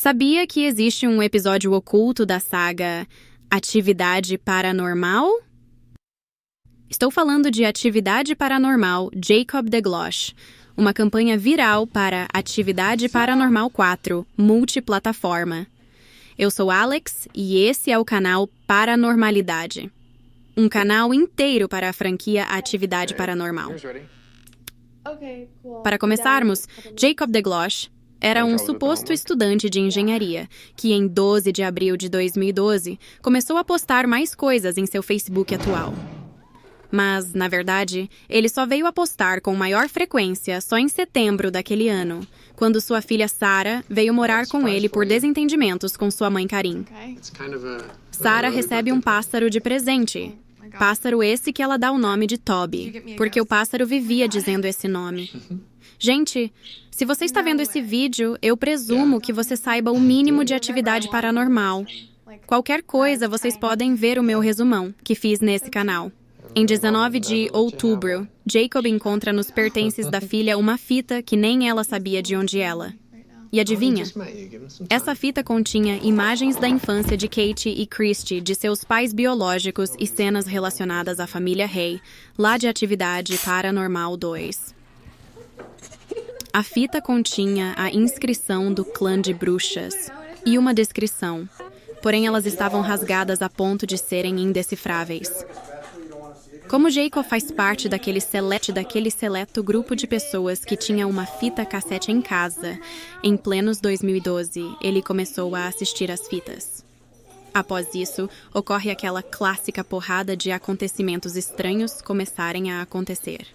Sabia que existe um episódio oculto da saga Atividade Paranormal? Estou falando de Atividade Paranormal Jacob DeGlosh, uma campanha viral para Atividade Paranormal 4, multiplataforma. Eu sou Alex e esse é o canal Paranormalidade. Um canal inteiro para a franquia Atividade Paranormal. Para começarmos, Jacob DeGlosh era um suposto estudante de engenharia, que em 12 de abril de 2012 começou a postar mais coisas em seu Facebook atual. Mas, na verdade, ele só veio a postar com maior frequência só em setembro daquele ano, quando sua filha Sarah veio morar com ele por desentendimentos com sua mãe Karin. Sarah recebe um pássaro de presente. Pássaro esse que ela dá o nome de Toby, porque o pássaro vivia dizendo esse nome. Gente, se você está vendo esse vídeo, eu presumo que você saiba o mínimo de atividade paranormal. Qualquer coisa, vocês podem ver o meu resumão, que fiz nesse canal. Em 19 de outubro, Jacob encontra nos pertences da filha uma fita que nem ela sabia de onde ela. E adivinha? Essa fita continha imagens da infância de Katie e Christy, de seus pais biológicos e cenas relacionadas à família Hay, lá de Atividade Paranormal 2. A fita continha a inscrição do clã de bruxas e uma descrição, porém elas estavam rasgadas a ponto de serem indecifráveis. Como Jacob faz parte daquele seleto grupo de pessoas que tinha uma fita cassete em casa, em plenos 2012, ele começou a assistir às fitas. Após isso, ocorre aquela clássica porrada de acontecimentos estranhos começarem a acontecer.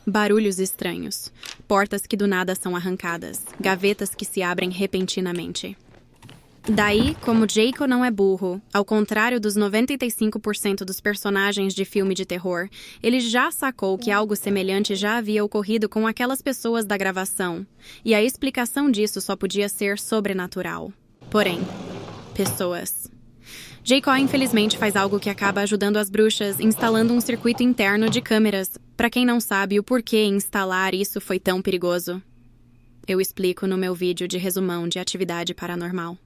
Barulhos estranhos, portas que do nada são arrancadas, gavetas que se abrem repentinamente. Daí, como Jacob não é burro, ao contrário dos 95% dos personagens de filme de terror, ele já sacou que algo semelhante já havia ocorrido com aquelas pessoas da gravação, e a explicação disso só podia ser sobrenatural. Porém, pessoas. Jacob infelizmente faz algo que acaba ajudando as bruxas, instalando um circuito interno de câmeras. Para quem não sabe o porquê instalar isso foi tão perigoso, eu explico no meu vídeo de resumão de Atividade Paranormal.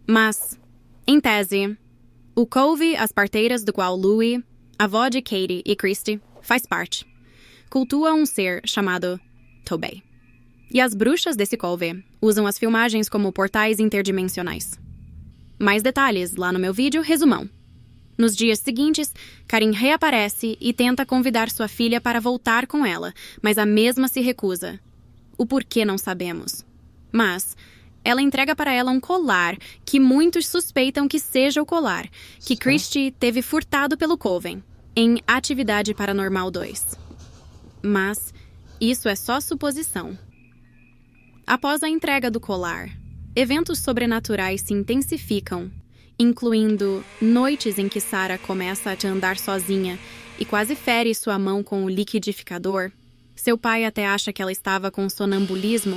Mas, em tese, o Cove, as parteiras do qual Louie, avó de Katie e Christy, faz parte, cultua um ser chamado Toby. E as bruxas desse Cove usam as filmagens como portais interdimensionais. Mais detalhes lá no meu vídeo resumão. Nos dias seguintes, Karin reaparece e tenta convidar sua filha para voltar com ela, mas a mesma se recusa. O porquê não sabemos. Mas ela entrega para ela um colar que muitos suspeitam que seja o colar que Christy teve furtado pelo Coven, em Atividade Paranormal 2. Mas isso é só suposição. Após a entrega do colar, eventos sobrenaturais se intensificam, incluindo noites em que Sarah começa a andar sozinha e quase fere sua mão com o liquidificador. Seu pai até acha que ela estava com sonambulismo.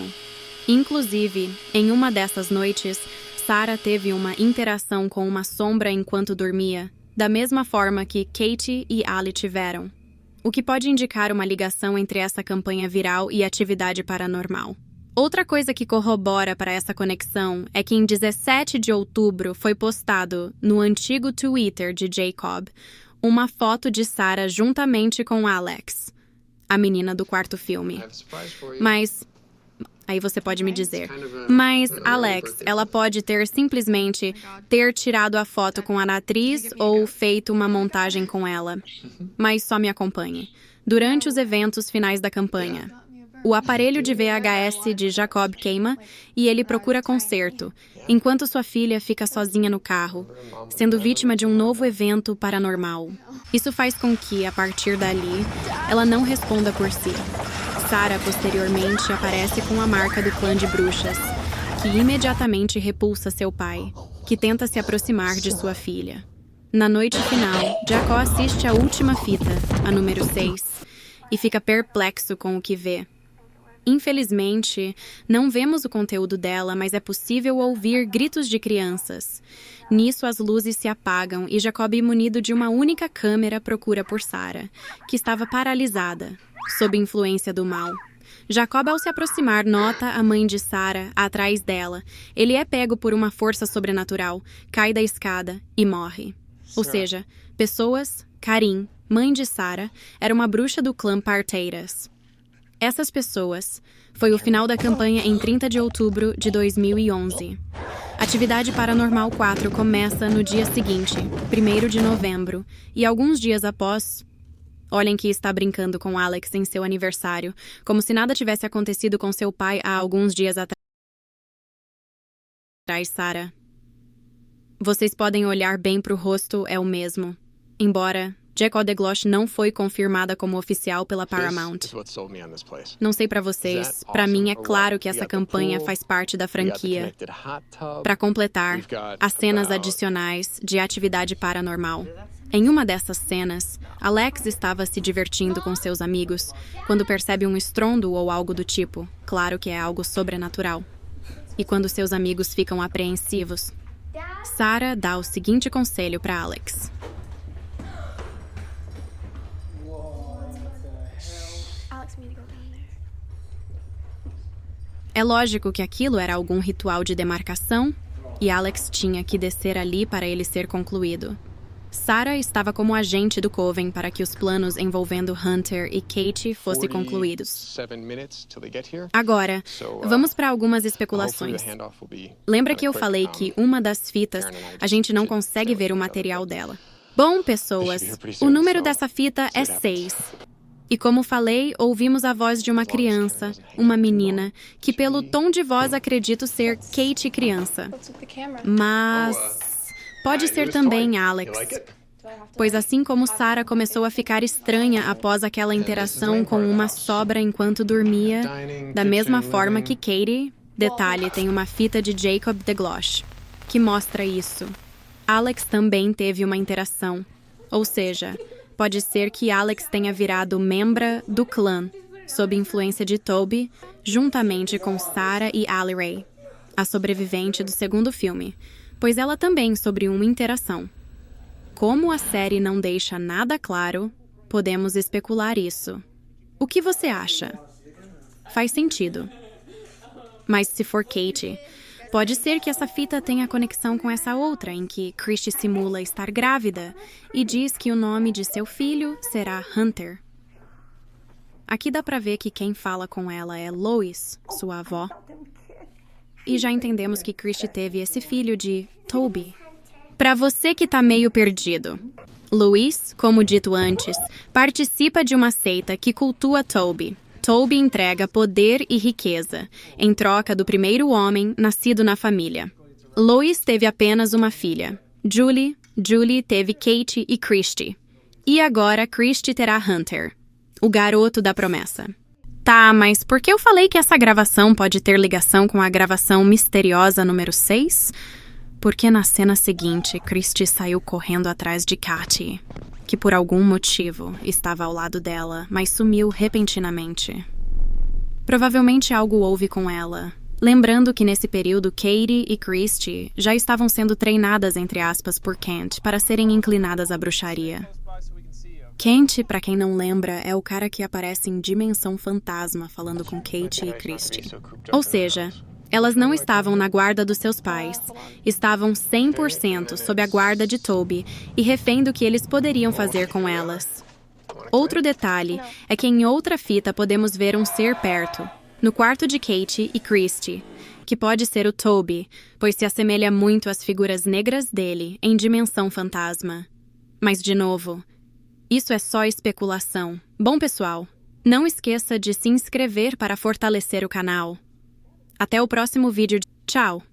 Inclusive, em uma dessas noites, Sarah teve uma interação com uma sombra enquanto dormia, da mesma forma que Katie e Ali tiveram, o que pode indicar uma ligação entre essa campanha viral e Atividade Paranormal. Outra coisa que corrobora para essa conexão é que em 17 de outubro foi postado, no antigo Twitter de Jacob, uma foto de Sarah juntamente com Alex, a menina do quarto filme. Mas aí você pode me dizer, mas Alex, ela pode ter simplesmente ter tirado a foto com a atriz ou feito uma montagem com ela. Mas só me acompanhe. Durante os eventos finais da campanha, o aparelho de VHS de Jacob queima e ele procura conserto, enquanto sua filha fica sozinha no carro, sendo vítima de um novo evento paranormal. Isso faz com que, a partir dali, ela não responda por si. Sarah, posteriormente, aparece com a marca do clã de bruxas, que imediatamente repulsa seu pai, que tenta se aproximar de sua filha. Na noite final, Jacob assiste a última fita, a número 6, e fica perplexo com o que vê. Infelizmente, não vemos o conteúdo dela, mas é possível ouvir gritos de crianças. Nisso, as luzes se apagam e Jacob, munido de uma única câmera, procura por Sarah, que estava paralisada, sob influência do mal. Jacob, ao se aproximar, nota a mãe de Sarah atrás dela. Ele é pego por uma força sobrenatural, cai da escada e morre. Ou seja, pessoas, Karim, mãe de Sarah, era uma bruxa do clã Parteiras. Essas pessoas foi o final da campanha em 30 de outubro de 2011. Atividade Paranormal 4 começa no dia seguinte, 1º de novembro, e alguns dias após... Olhem que está brincando com Alex em seu aniversário, como se nada tivesse acontecido com seu pai há alguns dias atrás, Sarah. Vocês podem olhar bem pro rosto, é o mesmo. Embora Jacob DeGloss não foi confirmada como oficial pela Paramount. Não sei pra vocês, pra mim é claro que essa campanha faz parte da franquia. Pra completar, as cenas adicionais de Atividade Paranormal. Em uma dessas cenas, Alex estava se divertindo com seus amigos quando percebe um estrondo ou algo do tipo. Claro que é algo sobrenatural. E quando seus amigos ficam apreensivos, Sarah dá o seguinte conselho para Alex. É lógico que aquilo era algum ritual de demarcação e Alex tinha que descer ali para ele ser concluído. Sarah estava como agente do Coven para que os planos envolvendo Hunter e Katie fossem concluídos. Agora, vamos para algumas especulações. Lembra que eu falei que uma das fitas, a gente não consegue ver o material dela? Bom, pessoas, o número dessa fita é 6. E como falei, ouvimos a voz de uma criança, uma menina, que pelo tom de voz acredito ser Katie criança. Mas... pode ser também Alex, pois assim como Sarah começou a ficar estranha após aquela interação com uma sobra enquanto dormia, da mesma forma que Katie, detalhe, tem uma fita de Jacob DeGloss, que mostra isso. Alex também teve uma interação, ou seja, pode ser que Alex tenha virado membra do clã, sob influência de Toby, juntamente com Sarah e Allie Ray, a sobrevivente do segundo filme, pois ela também sobre uma interação. Como a série não deixa nada claro, podemos especular isso. O que você acha? Faz sentido. Mas se for Katie, pode ser que essa fita tenha conexão com essa outra, em que Christy simula estar grávida e diz que o nome de seu filho será Hunter. Aqui dá pra ver que quem fala com ela é Lois, sua avó. E já entendemos que Christy teve esse filho de Toby. Pra você que tá meio perdido, Luis, como dito antes, participa de uma seita que cultua Toby. Toby entrega poder e riqueza, em troca do primeiro homem nascido na família. Lois teve apenas uma filha, Julie. Julie teve Katie e Christy. E agora Christy terá Hunter, o garoto da promessa. Tá, mas por que eu falei que essa gravação pode ter ligação com a gravação misteriosa número 6? Porque na cena seguinte, Christy saiu correndo atrás de Katie, que por algum motivo estava ao lado dela, mas sumiu repentinamente. Provavelmente algo houve com ela. Lembrando que nesse período Katie e Christy já estavam sendo treinadas, entre aspas, por Kent para serem inclinadas à bruxaria. Kent, pra quem não lembra, é o cara que aparece em Dimensão Fantasma falando com Katie e Christy. Ou seja, elas não estavam na guarda dos seus pais, estavam 100% sob a guarda de Toby e refém do que eles poderiam fazer com elas. Outro detalhe é que em outra fita podemos ver um ser perto, no quarto de Katie e Christy, que pode ser o Toby, pois se assemelha muito às figuras negras dele em Dimensão Fantasma. Mas, de novo, isso é só especulação. Bom, pessoal, não esqueça de se inscrever para fortalecer o canal. Até o próximo vídeo. Tchau!